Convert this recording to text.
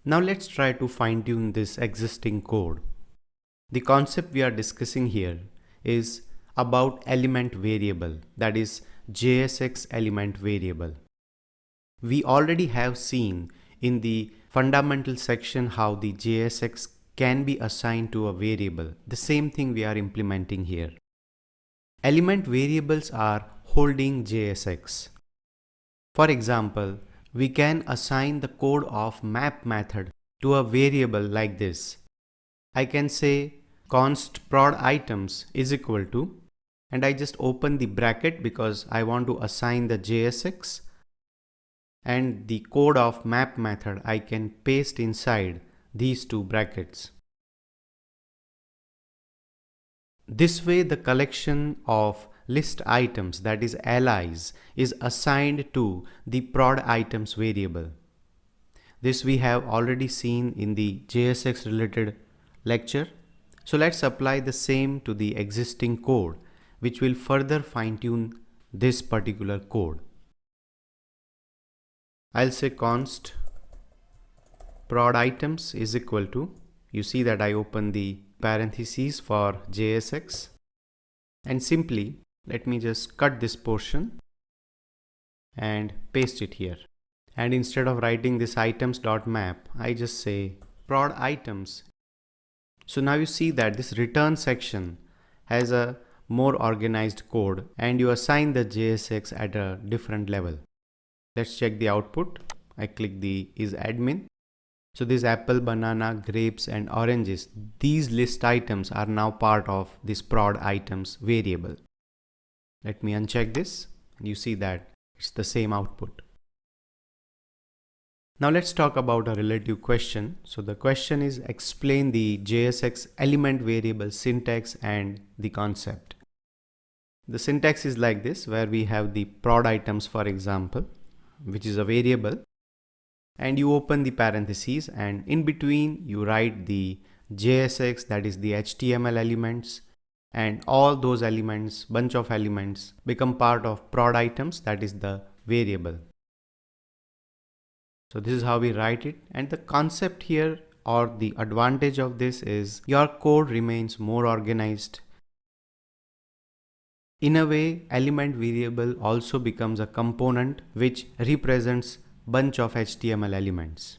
Now let's try to fine-tune this existing code. The concept we are discussing here is about element variable, that is JSX element variable. We already have seen in the fundamental section how the JSX can be assigned to a variable. The same thing we are implementing here. Element variables are holding JSX. For example, we can assign the code of map method to a variable like this. I can say const prod items is equal to, and I just open the bracket because I want to assign the JSX, and the code of map method I can paste inside these two brackets. This way the collection of list items, that is LIs, is assigned to the prod items variable. This we have already seen in the JSX related lecture. So let's apply the same to the existing code, which will further fine-tune this particular code. I'll say const prod items is equal to, you see that I open the parentheses for JSX, and simply let me just cut this portion and paste it here. And instead of writing this items.map, I just say prod items. So now you see that this return section has a more organized code and you assign the JSX at a different level. Let's check the output. I click the is admin. So this apple, banana, grapes and oranges, these list items are now part of this prod items variable. Let me uncheck this and you see that it's the same output. Now let's talk about a relative question. So the question is explain the JSX element variable syntax and the concept. The syntax is like this, where we have the prod items, for example, which is a variable, and you open the parentheses and in between you write the JSX, that is the HTML elements, and all those elements, bunch of elements, become part of prod items, that is the variable. So this is how we write it, and the concept here or the advantage of this is your code remains more organized. In a way, element variable also becomes a component which represents bunch of HTML elements.